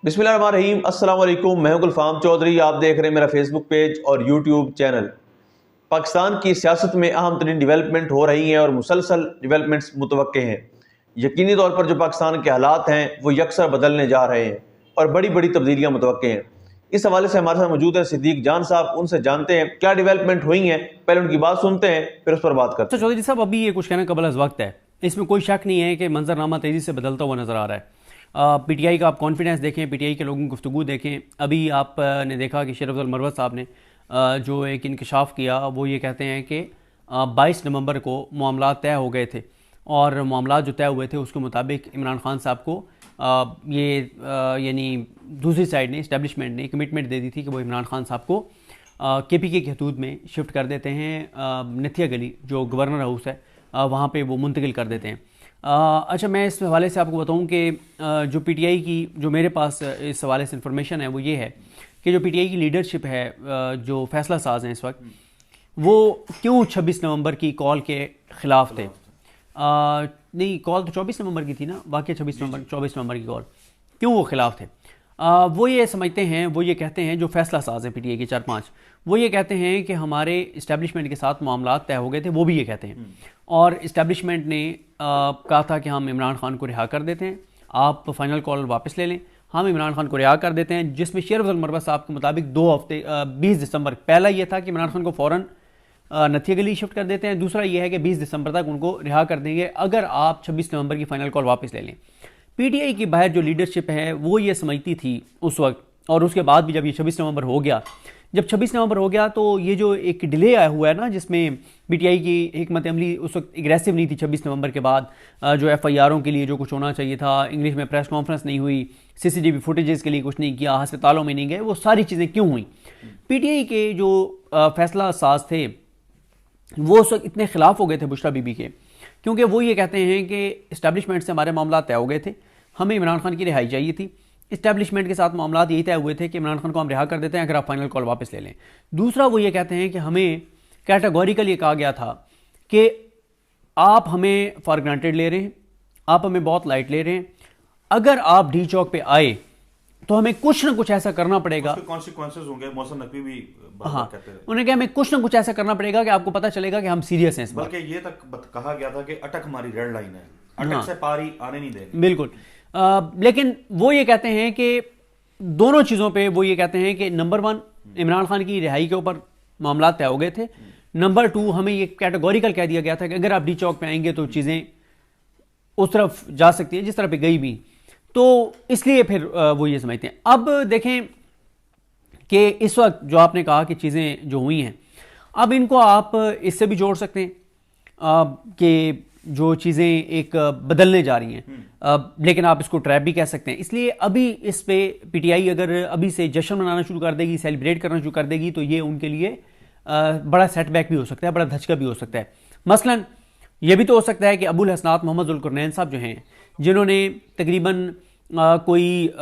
बिस्मिल्लाहिर्रहमानिर्रहीम। अस्सलाम वालेकुम। मैं हूं गुलफाम चौधरी। आप देख रहे हैं मेरा फेसबुक पेज और यूट्यूब चैनल। पाकिस्तान की सियासत में अहम तरीन डेवलपमेंट हो रही हैं और मुसलसल डेवलपमेंट्स मुतवक्के हैं। यकीनी तौर पर जो पाकिस्तान के हालात हैं वो यकसर बदलने जा रहे हैं और बड़ी बड़ी तब्दीलियाँ मुतवक्के हैं। इस हवाले से हमारे साथ मौजूद है सिद्दीक जान साहब। उनसे जानते हैं क्या डेवलपमेंट हुई हैं, पहले उनकी बात सुनते हैं फिर उस पर बात करते हैं। चौधरी साहब, अभी ये कुछ कहना कबल अज़ वक्त है, इसमें कोई शक नहीं है कि मंजरनामा तेज़ी से बदलता हुआ नज़र आ रहा है। पीटीआई का आप कॉन्फिडेंस देखें, पीटीआई के लोगों की गुफ्तगू देखें। अभी आपने देखा कि शेर अफजल मरवत साहब ने जो एक इंकशाफ किया, वो ये कहते हैं कि 22 नवंबर को मामला तय हो गए थे और मामला जो तय हुए थे उसके मुताबिक इमरान खान साहब को यानी दूसरी साइड ने, इस्टेब्लिशमेंट ने कमिटमेंट दे दी थी कि वो इमरान खान साहब को केपीके के हदूद में शिफ्ट कर देते हैं। नथिया गली जो गवर्नर हाउस है वहाँ पे वो मुंतकिल कर देते हैं। अच्छा, मैं इस हवाले से आपको बताऊं कि जो पीटीआई की, जो मेरे पास इस हवाले से इन्फॉर्मेशन है वो ये है कि जो पीटीआई की लीडरशिप है, जो फैसला साज हैं इस वक्त, वो क्यों 26 नवंबर की कॉल के ख़िलाफ़ थे। नहीं, कॉल तो 24 नवंबर की थी ना, बाकी 24 नवंबर की कॉल, क्यों वो ख़िलाफ़ थे। वो ये समझते हैं, वो ये कहते हैं, जो फैसला साज हैं पीटीआई के 4-5, वो ये कहते हैं कि हमारे इस्टेब्लिशमेंट के साथ मामला तय हो गए थे। वो भी ये कहते हैं और इस्टेब्लिशमेंट ने कहा था कि हम इमरान खान को रिहा कर देते हैं, आप फाइनल कॉल वापस ले लें, हम इमरान खान को रिहा कर देते हैं। जिसमें शेर अफजल मरवत साहब के मुताबिक 2 हफ्ते 20 दिसंबर, पहला ये था कि इमरान खान को फ़ौरन नथिया गली शिफ्ट कर देते हैं, दूसरा ये है कि 20 दिसंबर तक उनको रिहा कर देंगे अगर आप 26 नवंबर की फाइनल कॉल वापस ले लें। पीटीआई की बाहर जो लीडरशिप है वो ये समझती थी उस वक्त, और उसके बाद भी जब ये 26 नवंबर हो गया, जब 26 नवंबर हो गया तो ये जो एक डिले आया हुआ है ना, जिसमें पीटीआई की हिकमत अमली उस वक्त एग्रेसिव नहीं थी। 26 नवंबर के बाद जो एफआईआरों के लिए जो कुछ होना चाहिए था, इंग्लिश में प्रेस कॉन्फ्रेंस नहीं हुई, सीसीटीवी फुटेजेस के लिए कुछ नहीं किया, अस्पतालों में नहीं गए, वो सारी चीज़ें क्यों हुई। पीटीआई के जो फैसला साज थे वो उस वक्त इतने खिलाफ हो गए थे बुशरा बीबी के, क्योंकि वो ये कहते हैं कि इस्टेब्लिशमेंट से हमारे मामला तय हो गए थे, हमें इमरान खान की रिहाई चाहिए थी। इस्टेब्लिशमेंट के साथ मामला यही तय हुए थे कि इमरान खान को हम रिहा कर देते हैं अगर आप फाइनल कॉल वापस ले लें। दूसरा, वो ये कहते हैं कि हमें कैटेगोरिकल ये कहा गया था कि आप हमें फॉर ग्रांटेड ले रहे हैं, आप हमें बहुत लाइट ले रहे हैं, अगर आप डी चौक पे आए तो हमें कुछ ना कुछ ऐसा करना पड़ेगा, कॉन्सिक्वेंसेस होंगे। मौसम नकवी भी हाँ, कहते हैं, उन्हें कहा हमें कुछ ना कुछ ऐसा करना पड़ेगा कि आपको पता चलेगा कि हम सीरियस हैं इस बात। बल्कि ये तक कहा गया था कि अटक हमारी रेड लाइन है, अटक से पारी आने नहीं देंगे। बिल्कुल। लेकिन वो ये कहते हैं कि दोनों चीज़ों पे वो ये कहते हैं कि नंबर 1, इमरान खान की रिहाई के ऊपर मामला तय हो गए थे, नंबर 2, हमें ये कैटेगोरिकल कह दिया गया था कि अगर आप डी चौक पे आएंगे तो चीज़ें उस तरफ जा सकती हैं जिस तरह पे गई भी, तो इसलिए फिर वो ये समझते हैं। अब देखें कि इस वक्त जो आपने कहा कि चीज़ें जो हुई हैं, अब इनको आप इससे भी जोड़ सकते हैं कि जो चीज़ें एक बदलने जा रही हैं, लेकिन आप इसको ट्रैप भी कह सकते हैं। इसलिए अभी इस पे पीटीआई अगर अभी से जश्न मनाना शुरू कर देगी, सेलिब्रेट करना शुरू कर देगी, तो ये उनके लिए बड़ा सेटबैक भी हो सकता है, बड़ा धचका भी हो सकता है। मसलन ये भी तो हो सकता है कि अबुल हसनात मोहम्मद जुल्करनैन साहब जो हैं, जिन्होंने तकरीबन कोई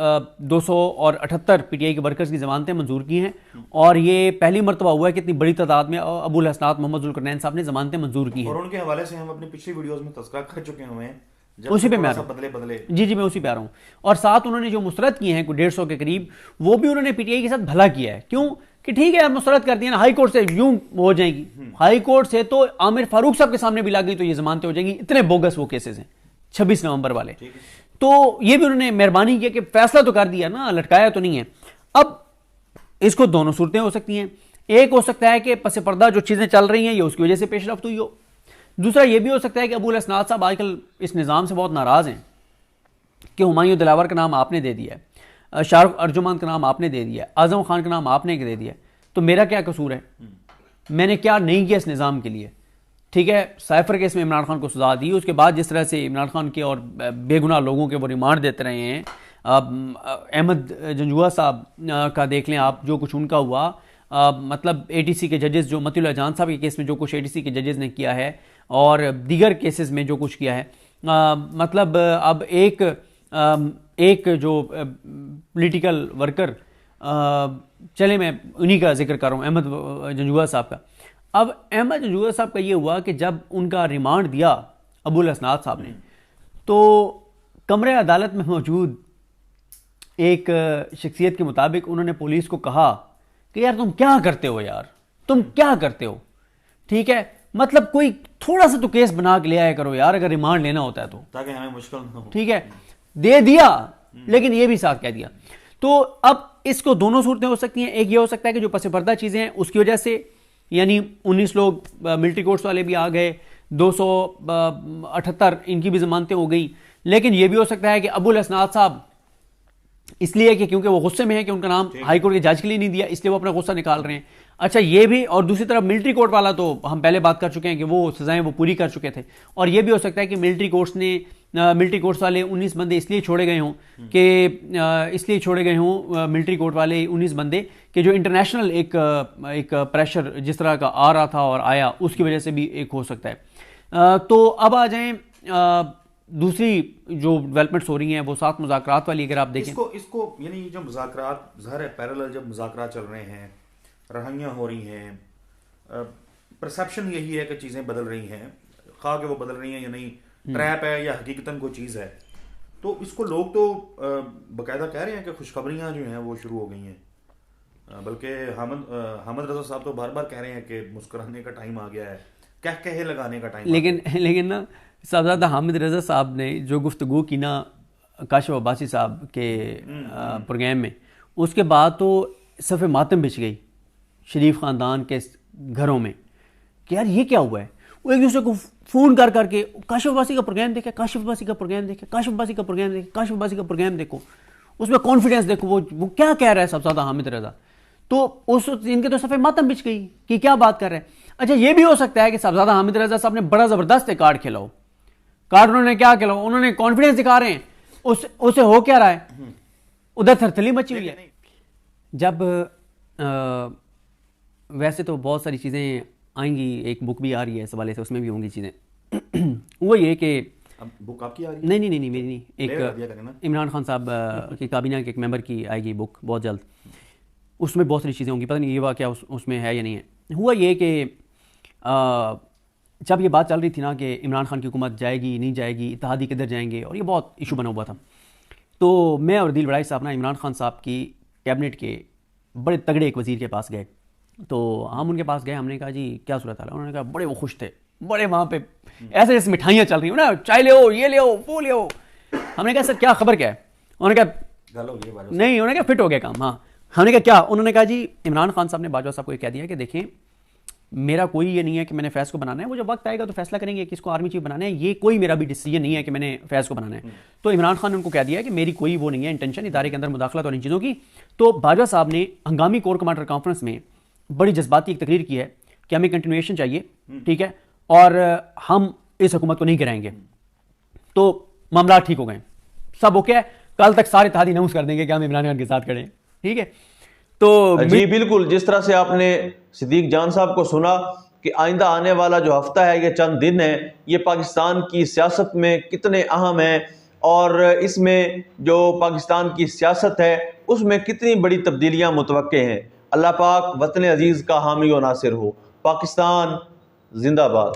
278 पीटीआई के वर्कर्स की ज़मानतें मंजूर की हैं, और ये पहली मरतबा हुआ है कि इतनी बड़ी तादाद में अबुल हसनात मोहम्मद जुल्करनैन साहब ने ज़मानतें मंजूर की हैं। और उनके हवाले से हम अपनी पिछली वीडियोस में तज़किरा कर चुके हुए हैं, उसी पे मैं बदले जी मैं उसी पे आ रहा हूँ। और साथ उन्होंने जो मुस्तरद किए हैं 150 के करीब, वो भी उन्होंने पीटीआई के साथ भला किया है। क्यों कि ठीक है, मुस्तरद कर दिया ना, हाई कोर्ट से यूं हो जाएगी, हाई कोर्ट से तो आमिर फारूक साहब के सामने भी लग गई तो ये जमानतें हो जाएंगी। इतने बोगस वो केसेस हैं 26 नवंबर वाले। तो ये भी उन्होंने मेहरबानी की कि फैसला तो कर दिया ना, लटकाया तो नहीं है। अब इसको दोनों सूरतें हो सकती हैं। एक हो सकता है कि पस पर्दा जो चीज़ें चल रही हैं ये उसकी वजह से पेशरफ्त हुई हो। दूसरा ये भी हो सकता है कि अबुल हसनात साहब आजकल इस निज़ाम से बहुत नाराज़ हैं कि हुमायूं दिलावर का नाम आपने दे दिया है, शाहरुख अर्जुमान का नाम आपने दे दिया है, आज़म खान का नाम आपने दे दिया है, तो मेरा क्या कसूर है, मैंने क्या नहीं किया इस निज़ाम के लिए। ठीक है, साइफर केस में इमरान खान को सजा दी, उसके बाद जिस तरह से इमरान खान के और बेगुनाह लोगों के वो रिमांड देते रहे हैं, अहमद जंजुआ साहब का देख लें आप, जो कुछ उनका हुआ, मतलब एटीसी के जजेस, जो मतीउल्लाह जान साहब के केस में जो कुछ एटीसी के जजेस ने किया है और दीगर केसेस में जो कुछ किया है, मतलब अब एक जो पॉलिटिकल वर्कर, चले मैं उन्हीं का जिक्र कर रहा हूँ, अहमद जंजुआ साहब का। अब अहमद जंजुआ साहब का ये हुआ कि जब उनका रिमांड दिया अबुल हसनात साहब ने, तो कमरे अदालत में मौजूद ایک شخصیت کے مطابق انہوں نے پولیس کو کہا کہ یار تم کیا کرتے ہو یار، تم کیا کرتے ہو، ٹھیک ہے، مطلب کوئی تھوڑا سا تو کیس بنا کے لے آیا کرو یار اگر ریمانڈ لینا ہوتا ہے تو، تاکہ ہمیں مشکل نہ ہو. ٹھیک ہے، دے دیا لیکن یہ بھی ساتھ کہہ دیا. تو اب اس کو دونوں صورتیں ہو سکتی ہیں. ایک یہ ہو سکتا ہے کہ جو پس پردہ چیزیں ہیں اس کی وجہ سے، یعنی 19 لوگ ملٹری کورٹس والے بھی آ گئے، 278 ان کی بھی ضمانتیں ہو گئی. لیکن یہ بھی ہو سکتا ہے کہ ابو الاسناد صاحب اس لیے کہ کیونکہ وہ غصے میں ہیں کہ ان کا نام ہائی کورٹ کے جج کے لیے نہیں دیا، اس لیے وہ اپنا غصہ نکال رہے ہیں. اچھا یہ بھی، اور دوسری طرف ملٹری کورٹ والا تو ہم پہلے بات کر چکے ہیں کہ وہ سزائیں وہ پوری کر چکے تھے. اور یہ بھی ہو سکتا ہے کہ ملٹری کورٹس والے 19 بندے اس لیے چھوڑے گئے ہوں ملٹری کورٹ والے 19 بندے کہ جو انٹرنیشنل ایک پریشر جس طرح کا آ رہا تھا اور آیا اس کی وجہ سے بھی ایک ہو سکتا ہے. تو اب آ جائیں دوسری جو ڈیولپمنٹس ہو رہی ہیں وہ ساتھ مذاکرات والی. اگر آپ دیکھیں اس کو یعنی جو مذاکرات ظاہر ہے پیرالل جب مذاکرات چل رہے ہیں، رہائیاں ہو رہی ہیں، پرسیپشن یہی ہے کہ چیزیں بدل رہی ہیں، خواہ کہ وہ بدل رہی ہیں یا نہیں، ٹریپ ہے یا حقیقتاً کوئی چیز ہے. تو اس کو لوگ تو باقاعدہ کہہ رہے ہیں کہ خوشخبریاں جو ہیں وہ شروع ہو گئی ہیں. بلکہ حامد رضا صاحب تو بار بار کہہ رہے ہیں کہ مسکرانے کا ٹائم آ گیا ہے، کہے لگانے کا ٹائم. لیکن نا صاحبزادہ حامد رضا صاحب نے جو گفتگو کی نا کاشف عباسی صاحب کے پروگرام میں، اس کے بعد تو صف ماتم بچ گئی شریف خاندان کے گھروں میں کہ یار یہ کیا ہوا ہے. وہ ایک دوسرے کو فون کر کے کاشف عباسی کا پروگرام دیکھے، کاشف عباسی کا پروگرام دیکھے، کاشف عباسی کا پروگرام دیکھے، کاشف عباسی کا پروگرام دیکھو، اس میں کانفیڈنس دیکھو وہ کیا کہہ رہا ہے صاحبزادہ حامد رضا. تو ان کے تو صف ماتم بچ گئی کہ کیا بات کر رہے ہیں. اچھا یہ بھی ہو سکتا ہے کہ صاحبزادہ حامد رضا صاحب نے بڑا زبردست ایک کارڈ کھیلا ہو. کارڈ انہوں نے کیا کھیلا، انہوں نے کانفیڈنس دکھا رہے ہیں، اسے ہو کیا رہا ہے، ادھر تھرتھلی مچی ہوئی ہے. جب ویسے تو بہت ساری چیزیں آئیں گی، ایک بک بھی آ رہی ہے اس حوالے سے، اس میں بھی ہوں گی چیزیں. وہ یہ کہ بک آپ کی آ رہی ہے؟ نہیں میری نہیں، ایک عمران خان صاحب کی کابینہ کے ایک ممبر کی آئے گی بک بہت جلد. اس میں بہت ساری چیزیں ہوں گی، پتہ نہیں یہ واقعہ اس میں ہے یا نہیں ہے. ہوا یہ کہ جب یہ بات چل رہی تھی نا کہ عمران خان کی حکومت جائے گی نہیں جائے گی، اتحادی کدھر جائیں گے، اور یہ بہت ایشو بنا ہوا تھا. تو میں اور عدیل وڑائی صاحب نا عمران خان صاحب کی کیبنٹ کے بڑے تگڑے ایک وزیر کے پاس گئے. تو ہم ان کے پاس گئے، ہم نے کہا جی کیا صورت حال ہے. انہوں نے کہا بڑے وہ خوش تھے، بڑے وہاں پہ ایسے جیسے مٹھائیاں چل رہی ہوں نا، چائے لے ہو، یہ لے ہو، وہ لے ہو. ہم نے کہا سر کیا خبر کیا ہے. انہوں نے کہا نہیں، انہوں نے کہا فٹ ہو گیا کام. ہاں، ہم نے کہا کیا. انہوں نے کہا جی عمران خان صاحب نے باجوہ صاحب کو یہ کہہ دیا کہ دیکھیں میرا کوئی یہ نہیں ہے کہ میں نے فیض کو بنانا ہے، وہ جب وقت آئے گا تو فیصلہ کریں گے کہ اس کو آرمی چیف بنانا ہے، یہ کوئی میرا بھی ڈیسیجن نہیں ہے کہ میں نے فیض کو بنانا ہے. تو عمران خان نے ان کو کہہ دیا کہ میری کوئی وہ نہیں ہے انٹینشن ادارے کے اندر مداخلت اور ان چیزوں کی. تو باجوہ صاحب نے ہنگامی کور کمانڈر کانفرنس میں بڑی جذباتی ایک تقریر کی ہے کہ ہمیں کنٹینویشن چاہیے، ٹھیک ہے، اور ہم اس حکومت کو نہیں گرائیں گے. تو معاملات ٹھیک ہو گئے، سب اوکے ہے، کل تک سارے اتحادی اناؤنس کر دیں گے کہ ہم عمران خان کے ساتھ کھڑے ہیں، ٹھیک ہے. تو جی بالکل، جس طرح سے آپ نے صدیق جان صاحب کو سنا کہ آئندہ آنے والا جو ہفتہ ہے، یہ چند دن ہے، یہ پاکستان کی سیاست میں کتنے اہم ہیں، اور اس میں جو پاکستان کی سیاست ہے اس میں کتنی بڑی تبدیلیاں متوقع ہیں. اللہ پاک وطن عزیز کا حامی و ناصر ہو. پاکستان زندہ باد.